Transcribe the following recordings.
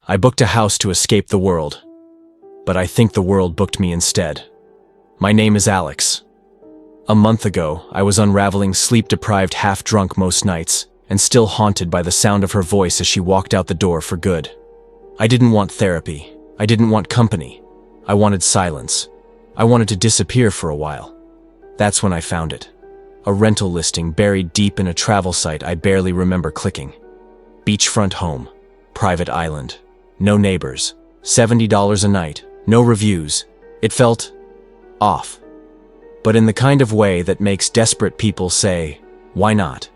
I booked a house to escape the world, but I think the world booked me instead. My name is Alex. A month ago, I was unraveling sleep-deprived, half-drunk most nights, and still haunted by the sound of her voice as she walked out the door for good. I didn't want therapy. I didn't want company. I wanted silence. I wanted to disappear for a while. That's when I found it. A rental listing buried deep in a travel site I barely remember clicking. Beachfront home. Private island. No neighbors. $70 a night. No reviews. It felt off. But in the kind of way that makes desperate people say, why not?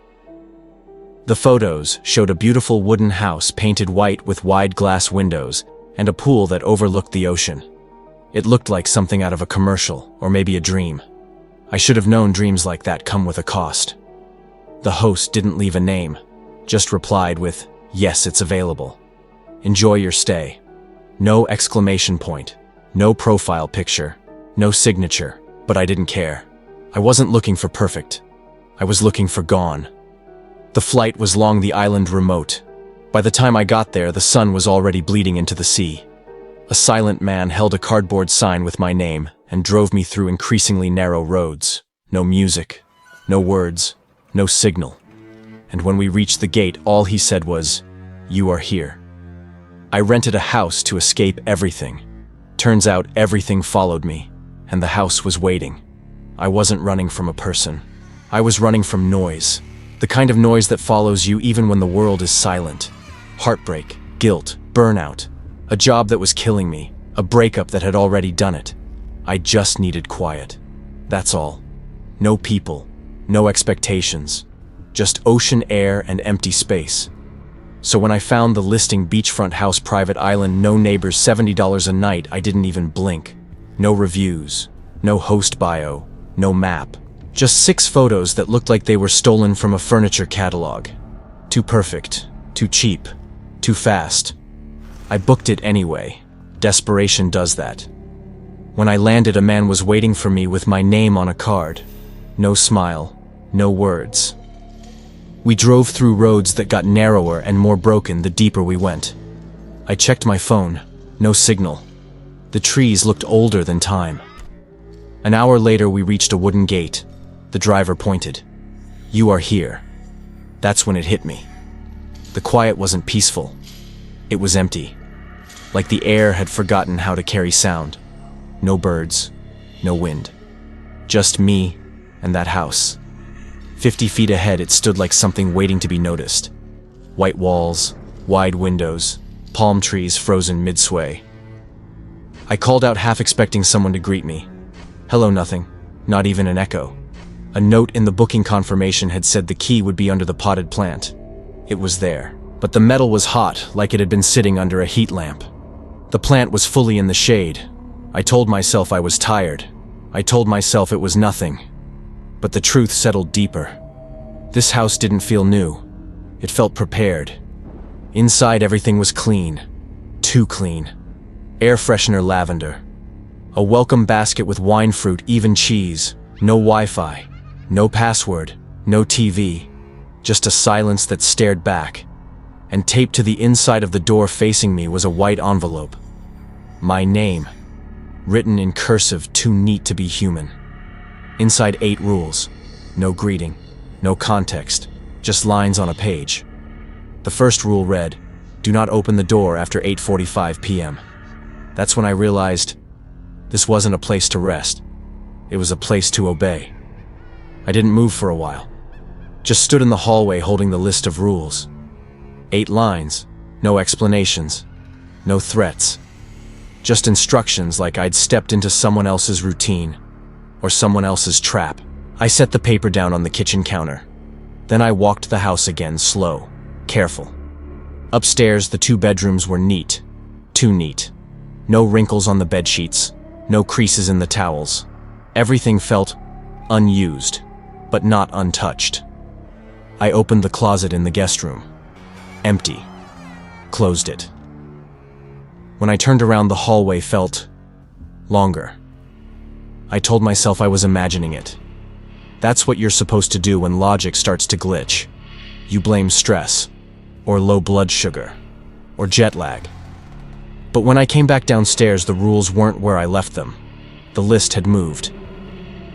The photos showed a beautiful wooden house painted white with wide glass windows and a pool that overlooked the ocean. It looked like something out of a commercial, or maybe a dream. I should have known dreams like that come with a cost. The host didn't leave a name, just replied with, "Yes, it's available. Enjoy your stay." No exclamation point, no profile picture, no signature, but I didn't care. I wasn't looking for perfect. I was looking for gone. The flight was long the island remote. By the time I got there, the sun was already bleeding into the sea. A silent man held a cardboard sign with my name and drove me through increasingly narrow roads. No music, no words, no signal. And when we reached the gate, all he said was, "You are here." I rented a house to escape everything. Turns out everything followed me, and the house was waiting. I wasn't running from a person. I was running from noise. The kind of noise that follows you even when the world is silent. Heartbreak, guilt, burnout. A job that was killing me. A breakup that had already done it. I just needed quiet. That's all. No people. No expectations. Just ocean air and empty space. So when I found the listing beachfront house private island, no neighbors, $70 a night, I didn't even blink. No reviews. No host bio. No map. Just 6 photos that looked like they were stolen from a furniture catalog. Too perfect. Too cheap. Too fast. I booked it anyway. Desperation does that. When I landed, a man was waiting for me with my name on a card. No smile. No words. We drove through roads that got narrower and more broken the deeper we went. I checked my phone. No signal. The trees looked older than time. An hour later, we reached a wooden gate. The driver pointed. "You are here." That's when it hit me. The quiet wasn't peaceful. It was empty. Like the air had forgotten how to carry sound. No birds. No wind. Just me and that house. 50 feet ahead, it stood like something waiting to be noticed. White walls, wide windows, palm trees frozen mid-sway. I called out, half expecting someone to greet me. Hello, nothing. Not even an echo. A note in the booking confirmation had said the key would be under the potted plant. It was there, but the metal was hot, like it had been sitting under a heat lamp. The plant was fully in the shade. I told myself I was tired. I told myself it was nothing. But the truth settled deeper. This house didn't feel new. It felt prepared. Inside, everything was clean. Too clean. Air freshener lavender. A welcome basket with wine fruit, even cheese. No Wi-Fi. No password. No TV. Just a silence that stared back. And taped to the inside of the door facing me was a white envelope. My name. Written in cursive, too neat to be human. Inside, 8 rules. No greeting. No context. Just lines on a page. The first rule read, "Do not open the door after 8:45 p.m. That's when I realized this wasn't a place to rest. It was a place to obey. I didn't move for a while. Just stood in the hallway holding the list of rules. 8 lines. No explanations. No threats. Just instructions, like I'd stepped into someone else's routine. Or someone else's trap. I set the paper down on the kitchen counter. Then I walked the house again, slow, careful. Upstairs, the 2 bedrooms were neat. Too neat. No wrinkles on the bedsheets. No creases in the towels. Everything felt unused, but not untouched. I opened the closet in the guest room. Empty. Closed it. When I turned around, the hallway felt longer. I told myself I was imagining it. That's what you're supposed to do when logic starts to glitch. you blame stress, or low blood sugar, or jet lag. But when I came back downstairs, the rules weren't where I left them. The list had moved.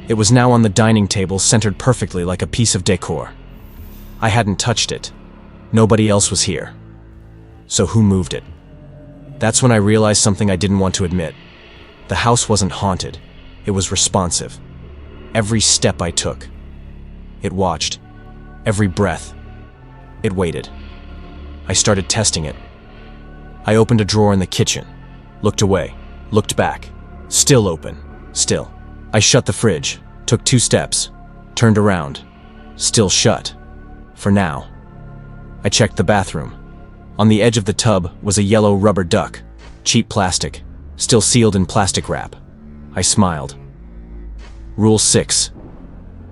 It was now on the dining table, centered perfectly like a piece of decor. I hadn't touched it. Nobody else was here. So who moved it? That's when I realized something I didn't want to admit. The house wasn't haunted. It was responsive. Every step I took, it watched. Every breath, it waited. I started testing it. I opened a drawer in the kitchen, looked away, looked back. Still open, still. I shut the fridge, took 2 steps, turned around. Still shut. For now. I checked the bathroom. On the edge of the tub was a yellow rubber duck, cheap plastic, still sealed in plastic wrap. I smiled. Rule 6.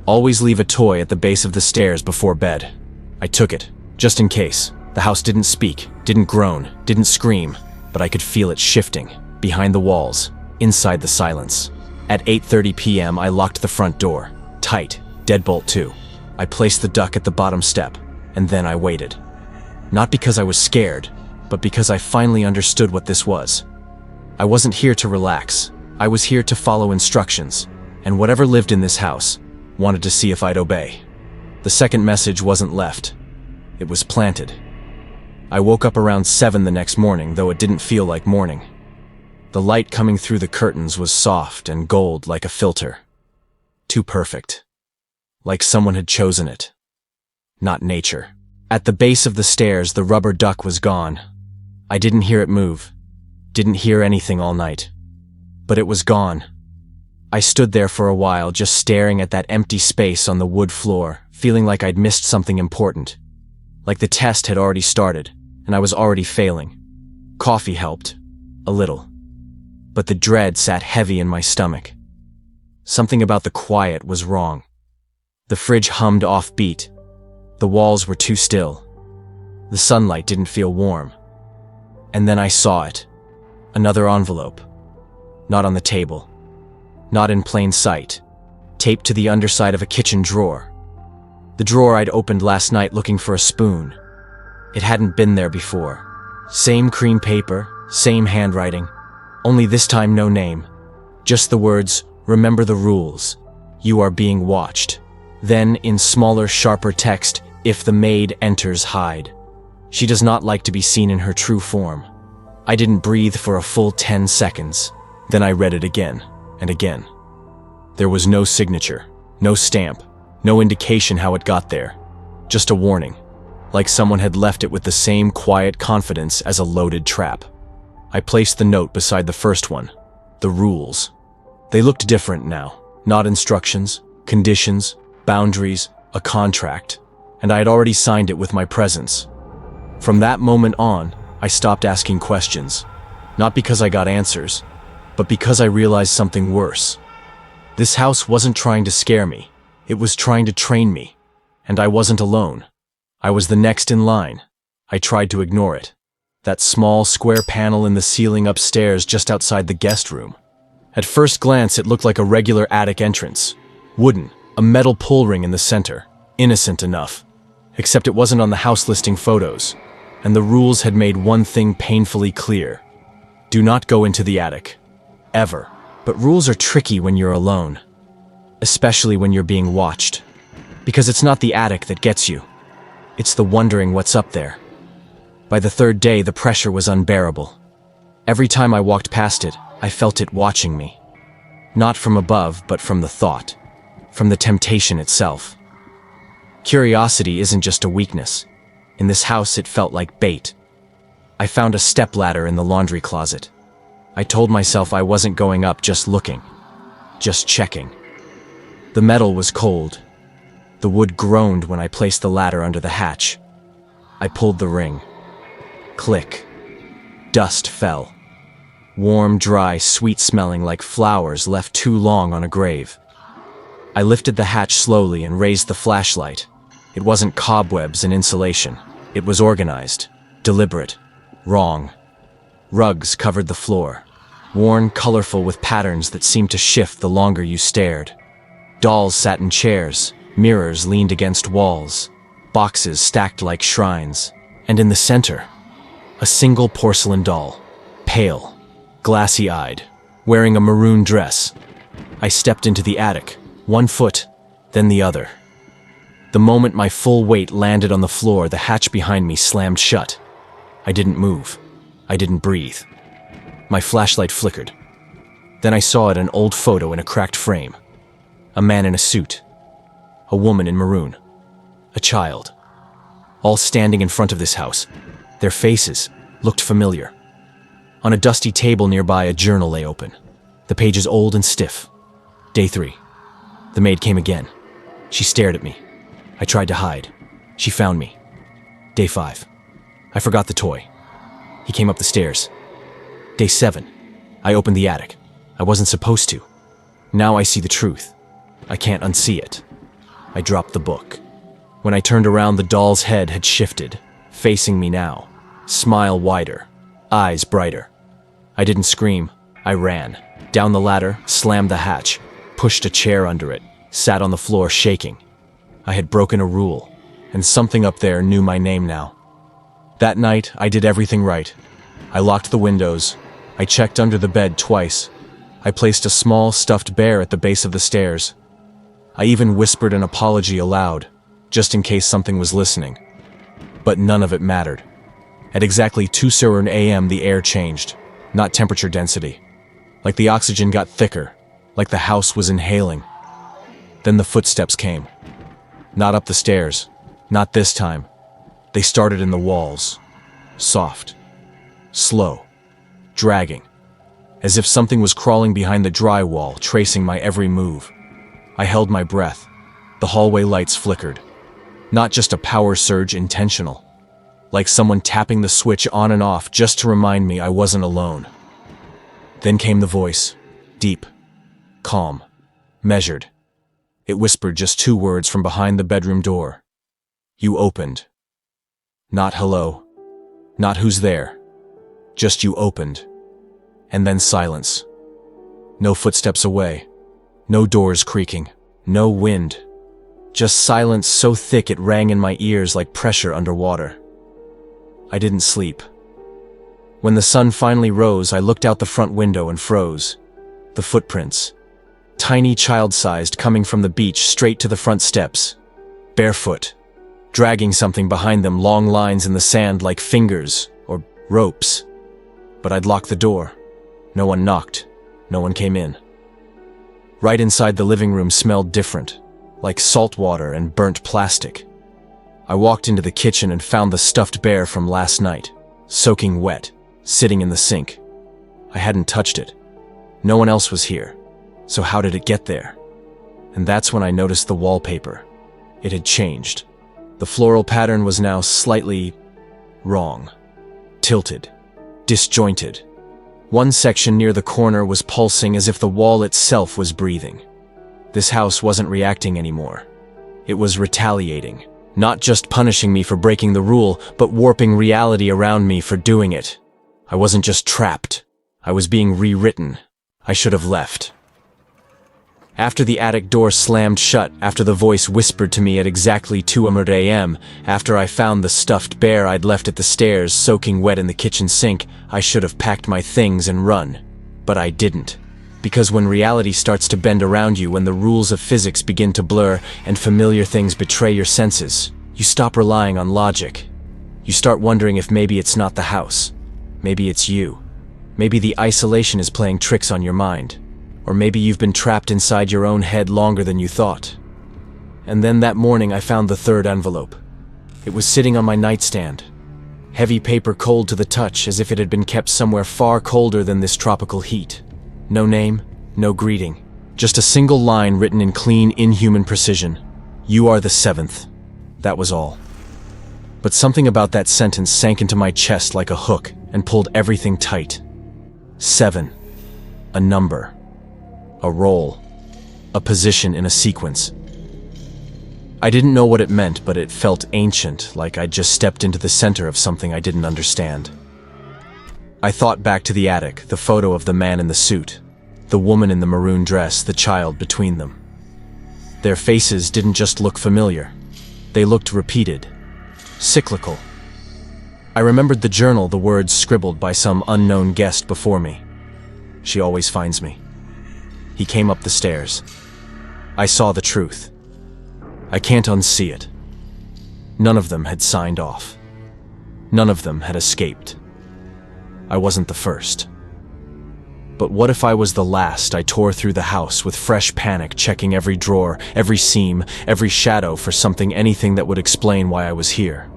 Always leave a toy at the base of the stairs before bed. I took it, just in case. The house didn't speak, didn't groan, didn't scream, but I could feel it shifting, behind the walls, inside the silence. At 8:30 p.m. I locked the front door, tight, deadbolt too. I placed the duck at the bottom step, and then I waited. Not because I was scared, but because I finally understood what this was. I wasn't here to relax. I was here to follow instructions, and whatever lived in this house wanted to see if I'd obey. The second message wasn't left. It was planted. I woke up around 7 the next morning, though it didn't feel like morning. The light coming through the curtains was soft and gold like a filter. Too perfect. Like someone had chosen it. Not nature. At the base of the stairs, the rubber duck was gone. I didn't hear it move. Didn't hear anything all night. But it was gone. I stood there for a while, just staring at that empty space on the wood floor, feeling like I'd missed something important. Like the test had already started, and I was already failing. Coffee helped. A little. But the dread sat heavy in my stomach. Something about the quiet was wrong. The fridge hummed offbeat. The walls were too still. The sunlight didn't feel warm. And then I saw it. Another envelope. Not on the table. Not in plain sight. Taped to the underside of a kitchen drawer. The drawer I'd opened last night looking for a spoon. It hadn't been there before. Same cream paper, same handwriting. Only this time no name. Just the words, "Remember the rules. You are being watched." Then, in smaller, sharper text, "If the maid enters, hide. She does not like to be seen in her true form." I didn't breathe for a full 10 seconds. Then I read it again, and again. There was no signature, no stamp, no indication how it got there. Just a warning, like someone had left it with the same quiet confidence as a loaded trap. I placed the note beside the first one, the rules. They looked different now, not instructions, conditions, boundaries, a contract, and I had already signed it with my presence. From that moment on, I stopped asking questions, not because I got answers, but because I realized something worse. This house wasn't trying to scare me, it was trying to train me, and I wasn't alone. I was the next in line. I tried to ignore it. That small square panel in the ceiling upstairs just outside the guest room. At first glance, it looked like a regular attic entrance. Wooden, a metal pull ring in the center. Innocent enough. Except it wasn't on the house listing photos, and the rules had made one thing painfully clear. Do not go into the attic. Ever. But rules are tricky when you're alone. Especially when you're being watched. Because it's not the attic that gets you. It's the wondering what's up there. By the third day, the pressure was unbearable. Every time I walked past it, I felt it watching me. Not from above, but from the thought. From the temptation itself. Curiosity isn't just a weakness. In this house, it felt like bait. I found a stepladder in the laundry closet. I told myself I wasn't going up just looking. Just checking. The metal was cold. The wood groaned when I placed the ladder under the hatch. I pulled the ring. Click. Dust fell. Warm, dry, sweet-smelling like flowers left too long on a grave. I lifted the hatch slowly and raised the flashlight. It wasn't cobwebs and insulation. It was organized, deliberate, wrong. Rugs covered the floor, worn, colorful with patterns that seemed to shift the longer you stared. Dolls sat in chairs, mirrors leaned against walls. boxes stacked like shrines, and in the center, a single porcelain doll, pale, glassy-eyed, wearing a maroon dress. I stepped into the attic, one foot, then the other. The moment my full weight landed on the floor, the hatch behind me slammed shut. I didn't move. I didn't breathe. My flashlight flickered. Then I saw it, an old photo in a cracked frame. A man in a suit. A woman in maroon. A child. All standing in front of this house. Their faces looked familiar. On a dusty table nearby, a journal lay open. The pages old and stiff. Day 3. The maid came again. She stared at me. I tried to hide. She found me. Day 5. I forgot the toy. He came up the stairs. Day 7. I opened the attic. I wasn't supposed to. Now I see the truth. I can't unsee it. I dropped the book. When I turned around, the doll's head had shifted, facing me now. Smile wider, eyes brighter. I didn't scream. I ran. Down the ladder, slammed the hatch, pushed a chair under it, sat on the floor shaking. I had broken a rule, and something up there knew my name now. That night, I did everything right. I locked the windows. I checked under the bed twice. I placed a small stuffed bear at the base of the stairs. I even whispered an apology aloud, just in case something was listening. But none of it mattered. At exactly 2:00 a.m. the air changed, not temperature density. Like the oxygen got thicker, like the house was inhaling. Then the footsteps came. Not up the stairs, not this time. They started in the walls. Soft. Slow. Dragging. As if something was crawling behind the drywall, tracing my every move. I held my breath. The hallway lights flickered. Not just a power surge, intentional. Like someone tapping the switch on and off just to remind me I wasn't alone. Then came the voice. Deep. Calm. Measured. It whispered just 2 words from behind the bedroom door. You opened. Not hello. Not who's there. Just you opened. And then silence. No footsteps away. No doors creaking. No wind. Just silence so thick it rang in my ears like pressure underwater. I didn't sleep. When the sun finally rose, I looked out the front window and froze. The footprints. Tiny, child-sized, coming from the beach straight to the front steps. Barefoot. Dragging something behind them, long lines in the sand like fingers or ropes. But I'd locked the door. No one knocked. No one came in. Right inside the living room smelled different, like salt water and burnt plastic. I walked into the kitchen and found the stuffed bear from last night, soaking wet, sitting in the sink. I hadn't touched it. No one else was here. So how did it get there? And that's when I noticed the wallpaper. It had changed. The floral pattern was now slightly wrong. Tilted. Disjointed. One section near the corner was pulsing as if the wall itself was breathing. This house wasn't reacting anymore. It was retaliating, not just punishing me for breaking the rule, but warping reality around me for doing it. I wasn't just trapped. I was being rewritten. I should have left. After the attic door slammed shut, after the voice whispered to me at exactly 2:00 a.m., after I found the stuffed bear I'd left at the stairs soaking wet in the kitchen sink, I should have packed my things and run. But I didn't. Because when reality starts to bend around you, when the rules of physics begin to blur and familiar things betray your senses, you stop relying on logic. You start wondering if maybe it's not the house. Maybe it's you. Maybe the isolation is playing tricks on your mind. Or maybe you've been trapped inside your own head longer than you thought. And then that morning I found the 3rd envelope. It was sitting on my nightstand. Heavy paper, cold to the touch, as if it had been kept somewhere far colder than this tropical heat. No name, no greeting. Just a single line written in clean, inhuman precision. You are the 7th. That was all. But something about that sentence sank into my chest like a hook and pulled everything tight. 7. A number. A role. A position in a sequence. I didn't know what it meant, but it felt ancient, like I'd just stepped into the center of something I didn't understand. I thought back to the attic, the photo of the man in the suit, the woman in the maroon dress, the child between them. Their faces didn't just look familiar. They looked repeated, cyclical. I remembered the journal, the words scribbled by some unknown guest before me. She always finds me. He came up the stairs. I saw the truth. I can't unsee it. None of them had signed off. None of them had escaped. I wasn't the first. But what if I was the last? I tore through the house with fresh panic, checking every drawer, every seam, every shadow for something, anything that would explain why I was here.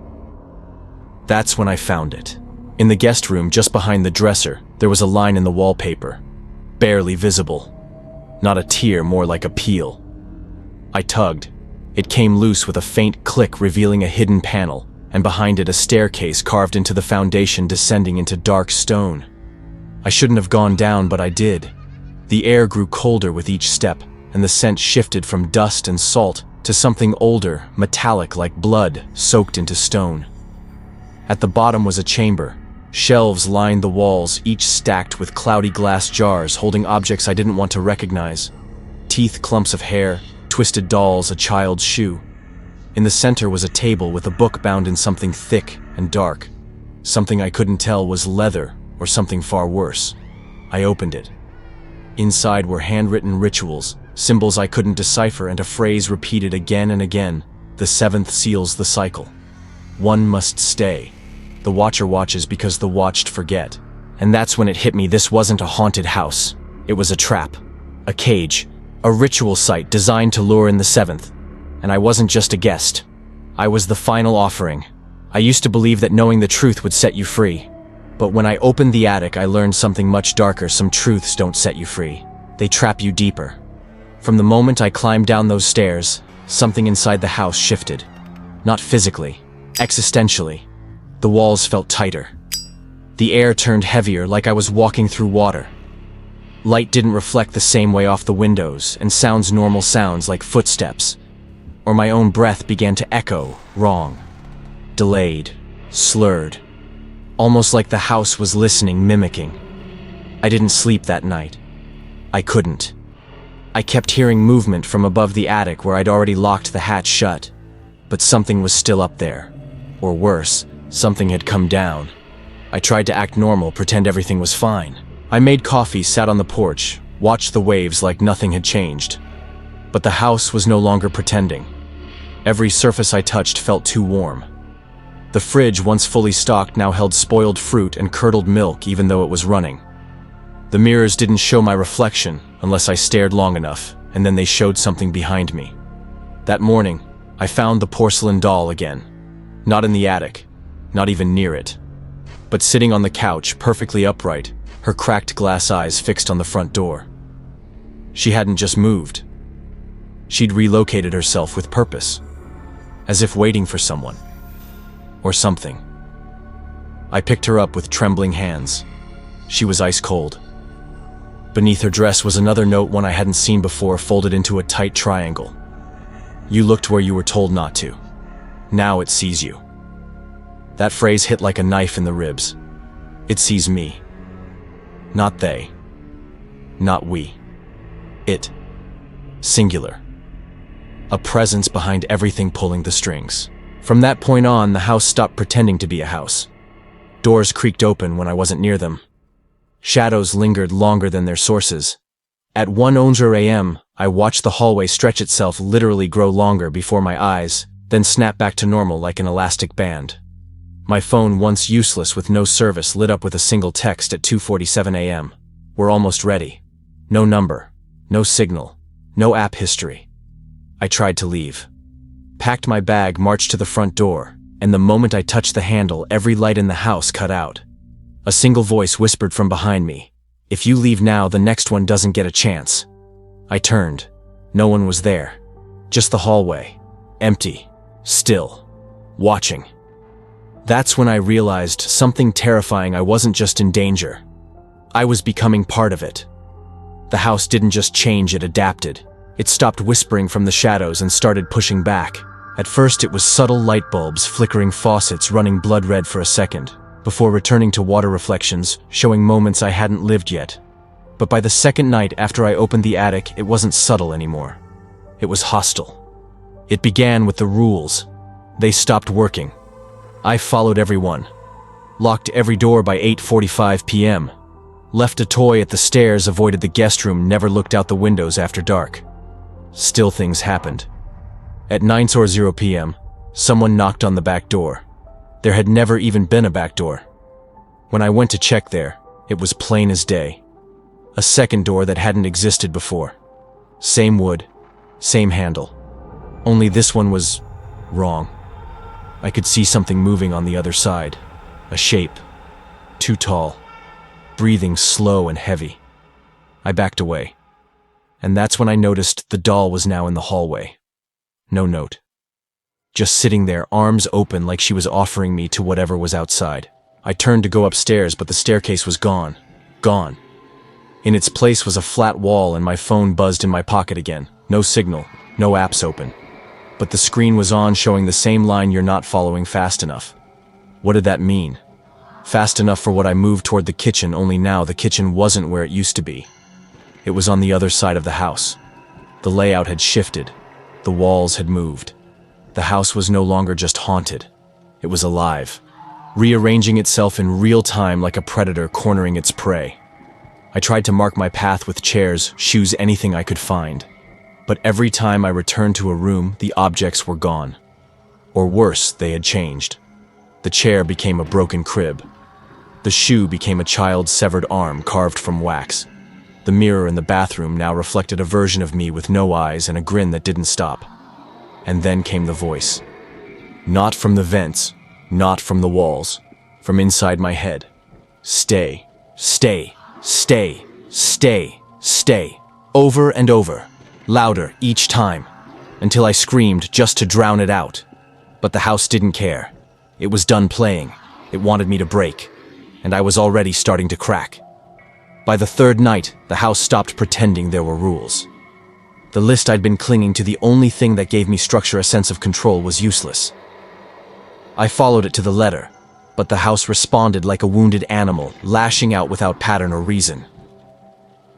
That's when I found it. In the guest room, just behind the dresser, there was a line in the wallpaper, barely visible. Not a tear, more like a peel. I tugged. It came loose with a faint click, revealing a hidden panel, and behind it a staircase carved into the foundation, descending into dark stone. I shouldn't have gone down, but I did. The air grew colder with each step, and the scent shifted from dust and salt to something older, metallic like blood, soaked into stone. At the bottom was a chamber. Shelves lined the walls, each stacked with cloudy glass jars holding objects I didn't want to recognize. Teeth, clumps of hair, twisted dolls, a child's shoe. In the center was a table with a book bound in something thick and dark. Something I couldn't tell was leather or something far worse. I opened it. Inside were handwritten rituals, symbols I couldn't decipher, and a phrase repeated again and again. The seventh seals the cycle. One must stay. The watcher watches because the watched forget. And that's when it hit me. This wasn't a haunted house. It was a trap. A cage. A ritual site designed to lure in the seventh. And I wasn't just a guest. I was the final offering. I used to believe that knowing the truth would set you free. But when I opened the attic, I learned something much darker. Some truths don't set you free. They trap you deeper. From the moment I climbed down those stairs, something inside the house shifted. Not physically, existentially. The walls felt tighter. The air turned heavier, like I was walking through water. Light didn't reflect the same way off the windows, and sounds, normal sounds like footsteps, or my own breath, began to echo, wrong, delayed, slurred, almost like the house was listening, mimicking. I didn't sleep that night. I couldn't. I kept hearing movement from above the attic where I'd already locked the hatch shut, but something was still up there, or worse, something had come down. I tried to act normal, pretend everything was fine. I made coffee, sat on the porch, watched the waves like nothing had changed. But the house was no longer pretending. Every surface I touched felt too warm. The fridge, once fully stocked, now held spoiled fruit and curdled milk even though it was running. The mirrors didn't show my reflection unless I stared long enough, and then they showed something behind me. That morning, I found the porcelain doll again. Not in the attic. Not even near it, but sitting on the couch, perfectly upright, her cracked glass eyes fixed on the front door. She hadn't just moved. She'd relocated herself with purpose, as if waiting for someone, or something. I picked her up with trembling hands. She was ice cold. Beneath her dress was another note, one I hadn't seen before, folded into a tight triangle. You looked where you were told not to. Now it sees you. That phrase hit like a knife in the ribs. It sees me. Not they. Not we. It. Singular. A presence behind everything pulling the strings. From that point on, the house stopped pretending to be a house. Doors creaked open when I wasn't near them. Shadows lingered longer than their sources. At 1:00 a.m., I watched the hallway stretch itself, literally grow longer before my eyes, then snap back to normal like an elastic band. My phone, once useless with no service, lit up with a single text at 2:47 a.m. We're almost ready. No number, no signal, no app history. I tried to leave. Packed my bag, marched to the front door, and the moment I touched the handle, every light in the house cut out. A single voice whispered from behind me, "If you leave now, the next one doesn't get a chance." I turned. No one was there. Just the hallway. Empty. Still. Watching. That's when I realized something terrifying. I wasn't just in danger. I was becoming part of it. The house didn't just change, it adapted. It stopped whispering from the shadows and started pushing back. At first it was subtle light bulbs, flickering faucets running blood red for a second, before returning to water reflections, showing moments I hadn't lived yet. But by the second night after I opened the attic, it wasn't subtle anymore. It was hostile. It began with the rules. They stopped working. I followed everyone. Locked every door by 8:45 p.m. Left a toy at the stairs, avoided the guest room, never looked out the windows after dark. Still things happened. At 9:00 p.m., someone knocked on the back door. There had never even been a back door. When I went to check there, it was plain as day. A second door that hadn't existed before. Same wood, same handle. Only this one was wrong. I could see something moving on the other side. A shape. Too tall. Breathing slow and heavy. I backed away. And that's when I noticed the doll was now in the hallway. No note. Just sitting there, arms open like she was offering me to whatever was outside. I turned to go upstairs, but the staircase was gone. Gone. In its place was a flat wall, and my phone buzzed in my pocket again. No signal, no apps open. But the screen was on, showing the same line: "You're not following fast enough." What did that mean? Fast enough for what? I moved toward the kitchen, only now the kitchen wasn't where it used to be. It was on the other side of the house. The layout had shifted. The walls had moved. The house was no longer just haunted. It was alive, rearranging itself in real time like a predator cornering its prey. I tried to mark my path with chairs, shoes, anything I could find. But every time I returned to a room, the objects were gone. Or worse, they had changed. The chair became a broken crib. The shoe became a child's severed arm carved from wax. The mirror in the bathroom now reflected a version of me with no eyes and a grin that didn't stop. And then came the voice. Not from the vents, not from the walls, from inside my head. Stay, stay, stay, stay, stay. Over and over, louder each time, until I screamed just to drown it out. But the house didn't care. It was done playing. It wanted me to break, and I was already starting to crack. By the third night, the house stopped pretending there were rules. The list I'd been clinging to, the only thing that gave me structure, a sense of control, was useless. I followed it to the letter, but the house responded like a wounded animal, lashing out without pattern or reason.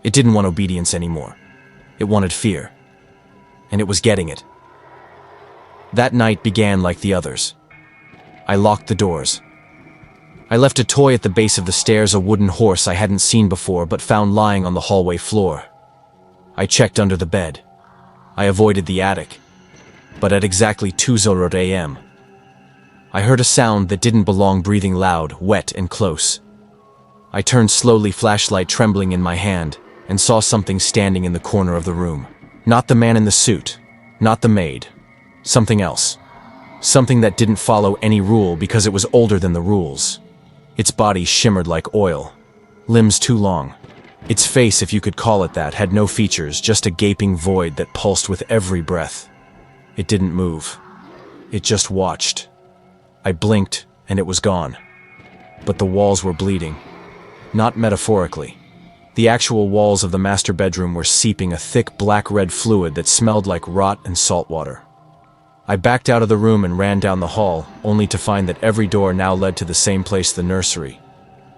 It didn't want obedience anymore. It wanted fear. And it was getting it. That night began like the others. I locked the doors. I left a toy at the base of the stairs, a wooden horse I hadn't seen before but found lying on the hallway floor. I checked under the bed. I avoided the attic. But at exactly 2:00 a.m., I heard a sound that didn't belong, breathing loud, wet, and close. I turned slowly, flashlight trembling in my hand, and saw something standing in the corner of the room. Not the man in the suit, not the maid. Something else. Something that didn't follow any rule because it was older than the rules. Its body shimmered like oil. Limbs too long. Its face, if you could call it that, had no features, just a gaping void that pulsed with every breath. It didn't move. It just watched. I blinked, and it was gone. But the walls were bleeding. Not metaphorically. The actual walls of the master bedroom were seeping a thick black-red fluid that smelled like rot and salt water. I backed out of the room and ran down the hall, only to find that every door now led to the same place, the nursery.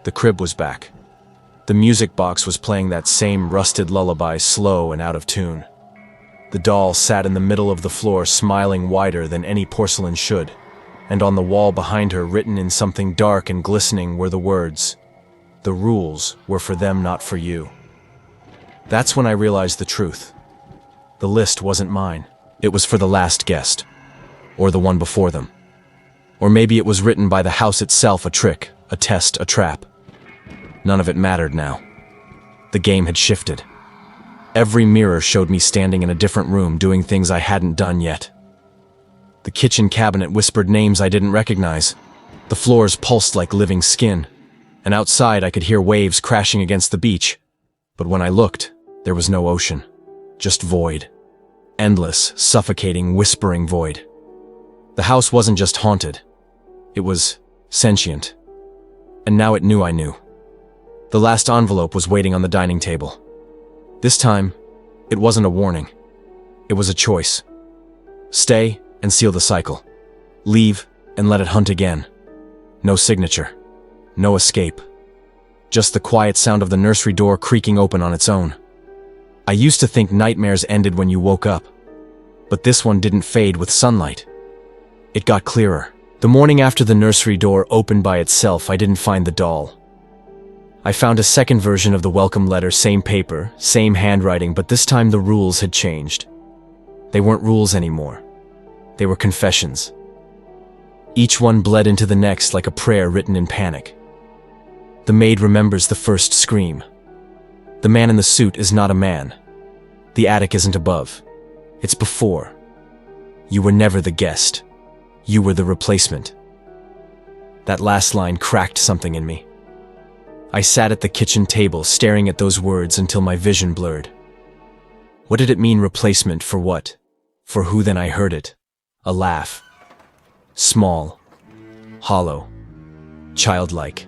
The crib was back. The music box was playing that same rusted lullaby, slow and out of tune. The doll sat in the middle of the floor, smiling wider than any porcelain should, and on the wall behind her, written in something dark and glistening, were the words, "The rules were for them, not for you." That's when I realized the truth. The list wasn't mine. It was for the last guest. Or the one before them. Or maybe it was written by the house itself, a trick, a test, a trap. None of it mattered now. The game had shifted. Every mirror showed me standing in a different room, doing things I hadn't done yet. The kitchen cabinet whispered names I didn't recognize. The floors pulsed like living skin. And outside I could hear waves crashing against the beach. But when I looked, there was no ocean. Just void. Endless, suffocating, whispering void. The house wasn't just haunted. It was sentient. And now it knew I knew. The last envelope was waiting on the dining table. This time, it wasn't a warning. It was a choice. Stay and seal the cycle. Leave and let it hunt again. No signature. No escape. Just the quiet sound of the nursery door creaking open on its own. I used to think nightmares ended when you woke up. But this one didn't fade with sunlight. It got clearer. The morning after the nursery door opened by itself, I didn't find the doll. I found a second version of the welcome letter, same paper, same handwriting, but this time the rules had changed. They weren't rules anymore. They were confessions. Each one bled into the next like a prayer written in panic. The maid remembers the first scream. The man in the suit is not a man. The attic isn't above. It's before. You were never the guest. You were the replacement. That last line cracked something in me. I sat at the kitchen table staring at those words until my vision blurred. What did it mean, replacement, for what? For who? Then I heard it. A laugh. Small, hollow, childlike,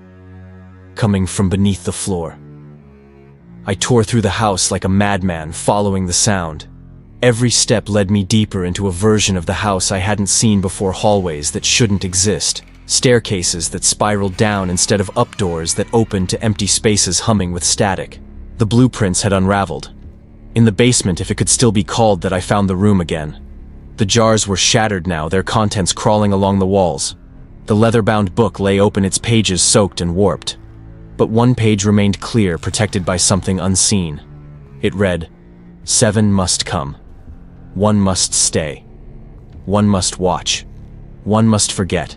coming from beneath the floor. I tore through the house like a madman, following the sound. Every step led me deeper into a version of the house I hadn't seen before, hallways that shouldn't exist, staircases that spiraled down instead of up, doors that opened to empty spaces humming with static. The blueprints had unraveled. In the basement, if it could still be called that, I found the room again. The jars were shattered now, their contents crawling along the walls. The leather-bound book lay open, its pages soaked and warped. But one page remained clear, protected by something unseen. It read, 7 must come. 1 must stay. 1 must watch. 1 must forget.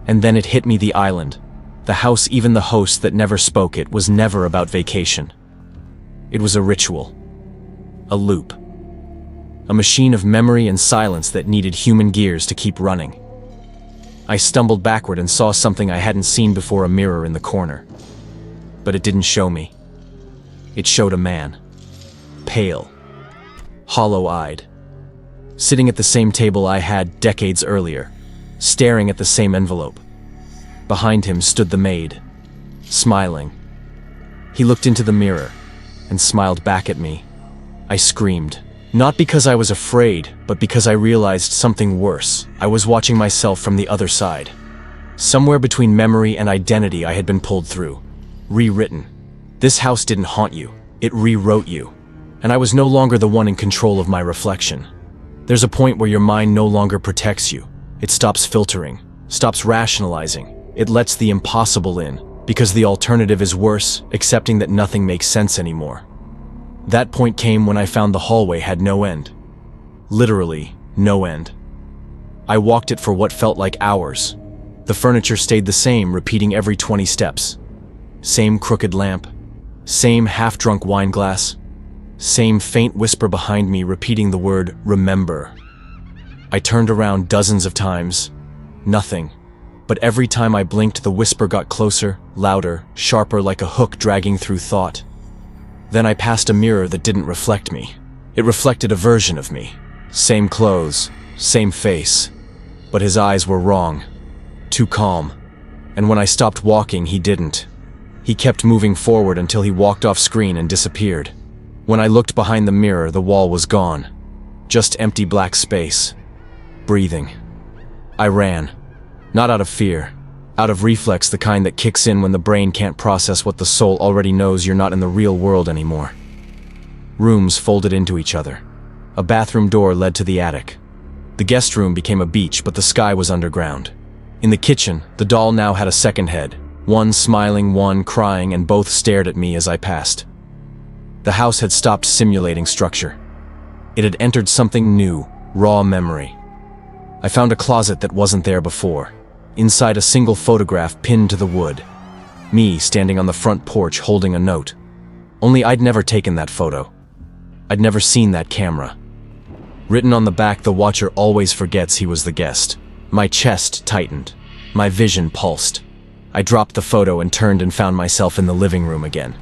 And then it hit me, the island. The house, even the host that never spoke, it was never about vacation. It was a ritual. A loop. A machine of memory and silence that needed human gears to keep running. I stumbled backward and saw something I hadn't seen before, a mirror in the corner. But it didn't show me. It showed a man. Pale. Hollow-eyed. Sitting at the same table I had decades earlier, staring at the same envelope. Behind him stood the maid, smiling. He looked into the mirror and smiled back at me. I screamed. Not because I was afraid, but because I realized something worse. I was watching myself from the other side. Somewhere between memory and identity, I had been pulled through. Rewritten. This house didn't haunt you. It rewrote you. And I was no longer the one in control of my reflection. There's a point where your mind no longer protects you. It stops filtering, stops rationalizing. It lets the impossible in, because the alternative is worse, accepting that nothing makes sense anymore. That point came when I found the hallway had no end. Literally, no end. I walked it for what felt like hours. The furniture stayed the same, repeating every 20 steps. Same crooked lamp. Same half-drunk wine glass. Same faint whisper behind me repeating the word, remember. I turned around dozens of times. Nothing. But every time I blinked, the whisper got closer, louder, sharper, like a hook dragging through thought. Then I passed a mirror that didn't reflect me. It reflected a version of me. Same clothes, same face. But his eyes were wrong. Too calm. And when I stopped walking, he didn't. He kept moving forward until he walked off screen and disappeared. When I looked behind the mirror, the wall was gone. Just empty black space. Breathing. I ran. Not out of fear. Out of reflex, the kind that kicks in when the brain can't process what the soul already knows: you're not in the real world anymore. Rooms folded into each other. A bathroom door led to the attic. The guest room became a beach, but the sky was underground. In the kitchen, the doll now had a second head. One smiling, one crying, and both stared at me as I passed. The house had stopped simulating structure. It had entered something new, raw memory. I found a closet that wasn't there before. Inside, a single photograph pinned to the wood. Me standing on the front porch holding a note. Only I'd never taken that photo. I'd never seen that camera. Written on the back, the watcher always forgets he was the guest. My chest tightened. My vision pulsed. I dropped the photo and turned and found myself in the living room again.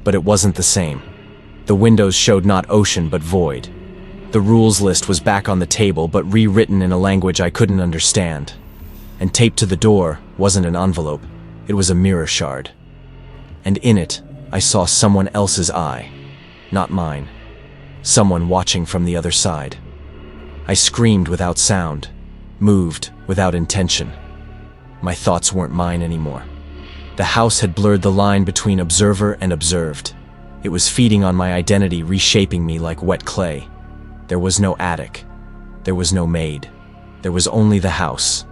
But it wasn't the same. The windows showed not ocean but void. The rules list was back on the table, but rewritten in a language I couldn't understand. And taped to the door wasn't an envelope, it was a mirror shard. And in it, I saw someone else's eye, not mine. Someone watching from the other side. I screamed without sound, moved without intention. My thoughts weren't mine anymore. The house had blurred the line between observer and observed. It was feeding on my identity, reshaping me like wet clay. There was no attic. There was no maid. There was only the house,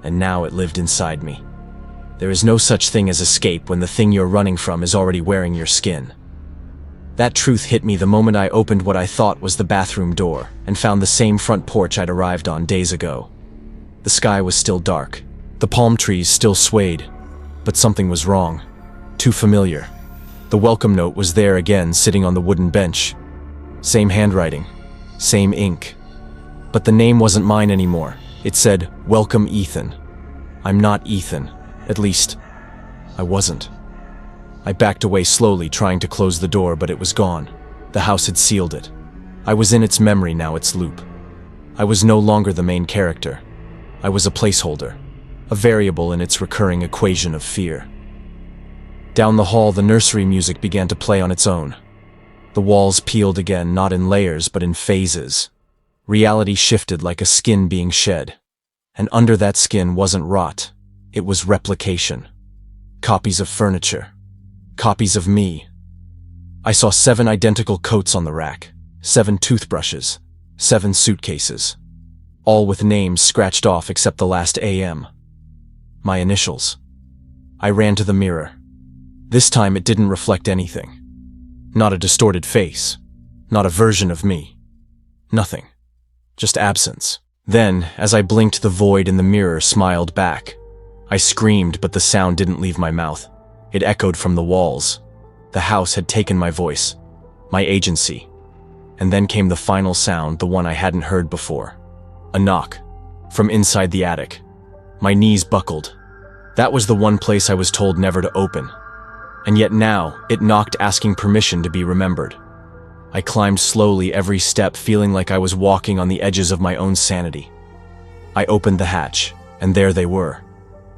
and now it lived inside me. There is no such thing as escape when the thing you're running from is already wearing your skin. That truth hit me the moment I opened what I thought was the bathroom door and found the same front porch I'd arrived on days ago. The sky was still dark. The palm trees still swayed, but something was wrong. Too familiar. The welcome note was there again, sitting on the wooden bench. Same handwriting, same ink. But the name wasn't mine anymore. It said, "Welcome, Ethan." I'm not Ethan. At least, I wasn't. I backed away slowly, trying to close the door, but it was gone. The house had sealed it. I was in its memory, now its loop. I was no longer the main character. I was a placeholder, a variable in its recurring equation of fear. Down the hall, the nursery music began to play on its own. The walls peeled again, not in layers, but in phases. Reality shifted like a skin being shed. And under that skin wasn't rot. It was replication. Copies of furniture. Copies of me. I saw 7 identical coats on the rack, 7 toothbrushes, 7 suitcases. All with names scratched off except the last AM. My initials. I ran to the mirror. This time it didn't reflect anything. Not a distorted face. Not a version of me. Nothing. Just absence. Then, as I blinked, the void in the mirror smiled back. I screamed, but the sound didn't leave my mouth. It echoed from the walls. The house had taken my voice, my agency. And then came the final sound, the one I hadn't heard before. A knock. From inside the attic. My knees buckled. That was the one place I was told never to open. And yet now, it knocked, asking permission to be remembered. I climbed slowly, every step feeling like I was walking on the edges of my own sanity. I opened the hatch, and there they were.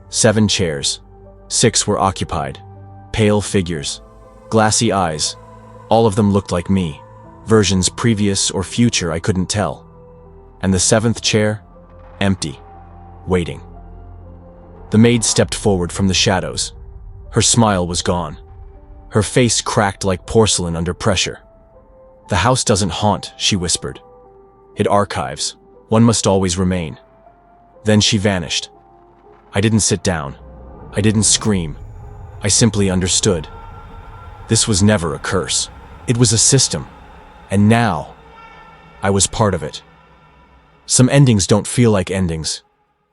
7 chairs. 6 were occupied. Pale figures. Glassy eyes. All of them looked like me. Versions previous or future, I couldn't tell. And the 7th chair? Empty. Waiting. The maid stepped forward from the shadows. Her smile was gone. Her face cracked like porcelain under pressure. "The house doesn't haunt," she whispered. "It archives. One must always remain." Then she vanished. I didn't sit down. I didn't scream. I simply understood. This was never a curse. It was a system. And now, I was part of it. Some endings don't feel like endings.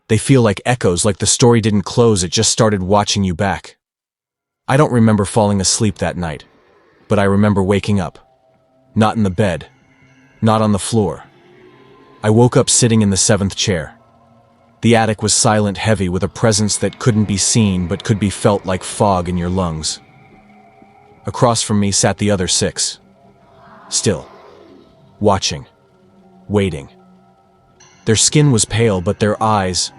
They feel like echoes, like the story didn't close, it just started watching you back. I don't remember falling asleep that night, but I remember waking up. Not in the bed. Not on the floor. I woke up sitting in the 7th chair. The attic was silent, heavy, with a presence that couldn't be seen but could be felt like fog in your lungs. Across from me sat the other 6. Still. Watching. Waiting. Their skin was pale, but their eyes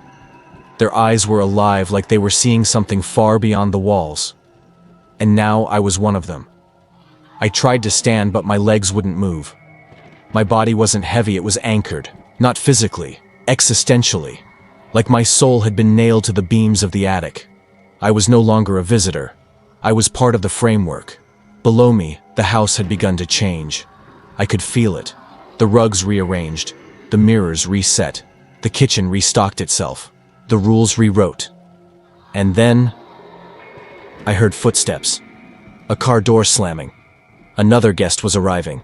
were alive, like they were seeing something far beyond the walls. And now I was one of them. I tried to stand, but my legs wouldn't move. My body wasn't heavy, it was anchored, not physically, existentially, like my soul had been nailed to the beams of the attic. I was no longer a visitor. I was part of the framework. Below me, the house had begun to change. I could feel it. The rugs rearranged, the mirrors reset, the kitchen restocked itself, the rules rewrote. And then, I heard footsteps, a car door slamming. Another guest was arriving.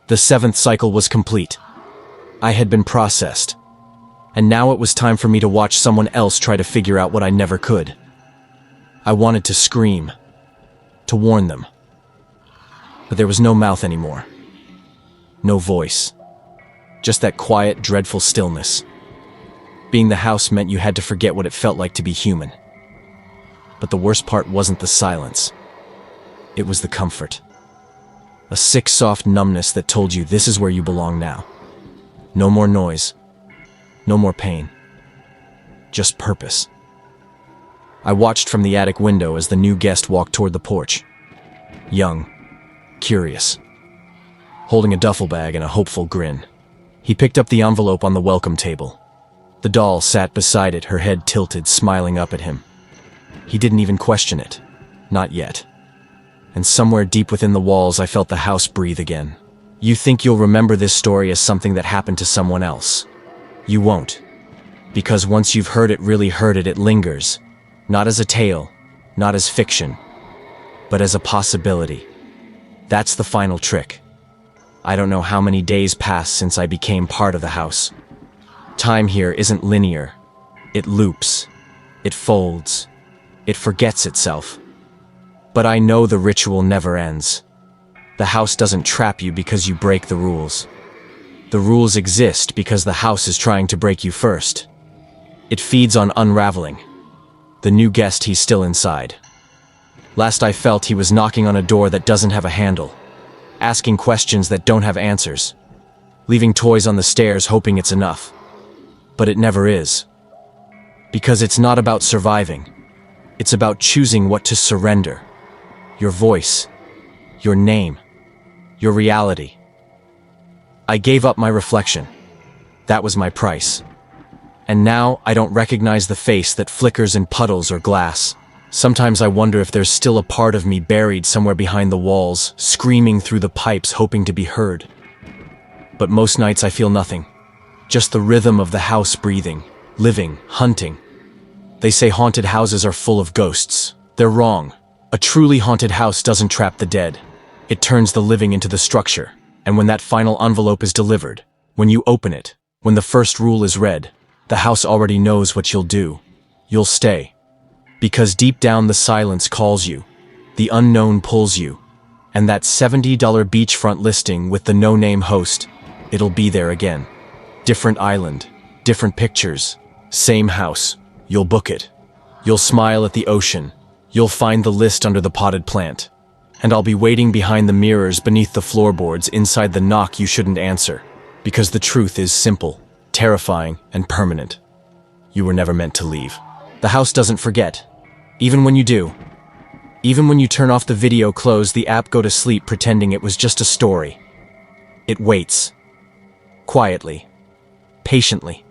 The 7th cycle was complete. I had been processed. And now it was time for me to watch someone else try to figure out what I never could. I wanted to scream, to warn them. But there was no mouth anymore. No voice. Just that quiet, dreadful stillness. Being the house meant you had to forget what it felt like to be human. But the worst part wasn't the silence. It was the comfort. A sick, soft numbness that told you this is where you belong now. No more noise. No more pain. Just purpose. I watched from the attic window as the new guest walked toward the porch. Young. Curious. Holding a duffel bag and a hopeful grin. He picked up the envelope on the welcome table. The doll sat beside it, her head tilted, smiling up at him. He didn't even question it. Not yet. And somewhere deep within the walls, I felt the house breathe again. You think you'll remember this story as something that happened to someone else. You won't. Because once you've heard it, really heard it, it lingers. Not as a tale, not as fiction, but as a possibility. That's the final trick. I don't know how many days passed since I became part of the house. Time here isn't linear. It loops. It folds. It forgets itself. But I know the ritual never ends. The house doesn't trap you because you break the rules. The rules exist because the house is trying to break you first. It feeds on unraveling. The new guest, he's still inside. Last I felt, he was knocking on a door that doesn't have a handle, asking questions that don't have answers, leaving toys on the stairs hoping it's enough. But it never is. Because it's not about surviving. It's about choosing what to surrender. Your voice, your name, your reality. I gave up my reflection. That was my price. And now I don't recognize the face that flickers in puddles or glass. Sometimes I wonder if there's still a part of me buried somewhere behind the walls, screaming through the pipes hoping to be heard. But most nights I feel nothing. Just the rhythm of the house breathing, living, hunting. They say haunted houses are full of ghosts. They're wrong. A truly haunted house doesn't trap the dead. It turns the living into the structure. And when that final envelope is delivered, when you open it, when the first rule is read, the house already knows what you'll do. You'll stay. Because deep down the silence calls you. The unknown pulls you. And that $70 beachfront listing with the no-name host, it'll be there again. Different island, different pictures, same house. You'll book it. You'll smile at the ocean. You'll find the list under the potted plant. And I'll be waiting behind the mirrors beneath the floorboards inside the knock you shouldn't answer. Because the truth is simple, terrifying, and permanent. You were never meant to leave. The house doesn't forget. Even when you do. Even when you turn off the video, close the app, go to sleep pretending it was just a story. It waits. Quietly. Patiently.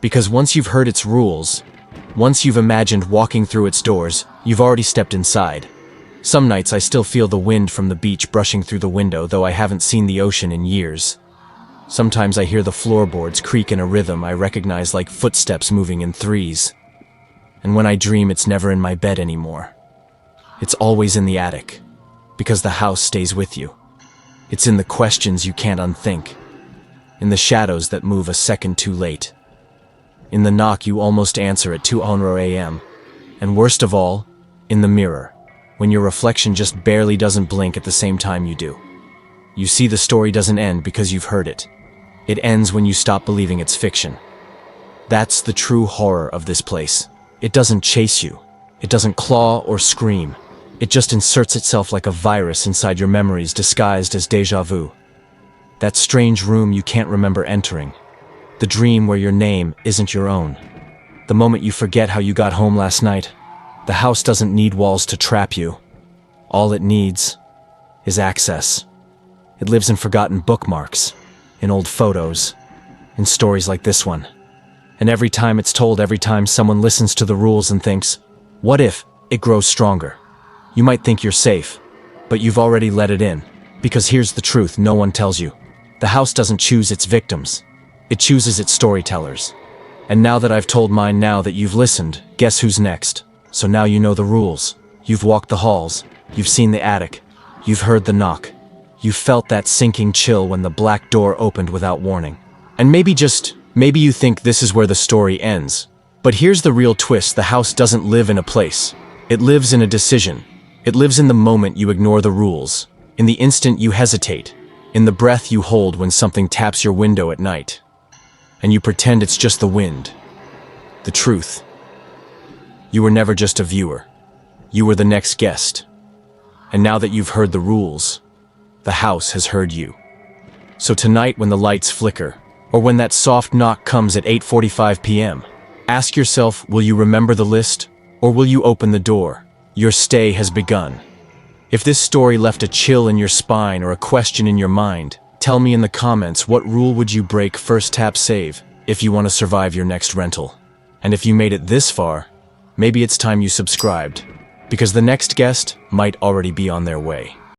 Because once you've heard its rules, once you've imagined walking through its doors, you've already stepped inside. Some nights I still feel the wind from the beach brushing through the window, though I haven't seen the ocean in years. Sometimes I hear the floorboards creak in a rhythm I recognize, like footsteps moving in threes. And when I dream, it's never in my bed anymore. It's always in the attic, because the house stays with you. It's in the questions you can't unthink, in the shadows that move a second too late, in the knock you almost answer at 2 a.m., and worst of all, in the mirror, when your reflection just barely doesn't blink at the same time you do. You see, the story doesn't end because you've heard it. It ends when you stop believing it's fiction. That's the true horror of this place. It doesn't chase you. It doesn't claw or scream. It just inserts itself like a virus inside your memories, disguised as déjà vu. That strange room you can't remember entering. The dream where your name isn't your own. The moment you forget how you got home last night. The house doesn't need walls to trap you. All it needs is access. It lives in forgotten bookmarks, in old photos, in stories like this one. And every time it's told, every time someone listens to the rules and thinks, what if, it grows stronger. You might think you're safe, but you've already let it in. Because here's the truth no one tells you. The house doesn't choose its victims. It chooses its storytellers. And now that I've told mine, now that you've listened, guess who's next? So now you know the rules. You've walked the halls. You've seen the attic. You've heard the knock. You felt that sinking chill when the black door opened without warning. And maybe you think this is where the story ends. But here's the real twist. The house doesn't live in a place. It lives in a decision. It lives in the moment you ignore the rules, in the instant you hesitate, in the breath you hold when something taps your window at night. And you pretend it's just the wind. The truth. You were never just a viewer. You were the next guest. And now that you've heard the rules, the house has heard you. So tonight, when the lights flicker, or when that soft knock comes at 8:45 p.m., ask yourself, will you remember the list, or will you open the door? Your stay has begun. If this story left a chill in your spine or a question in your mind, tell me in the comments, what rule would you break? First, tap save if you want to survive your next rental. And if you made it this far, maybe it's time you subscribed, because the next guest might already be on their way.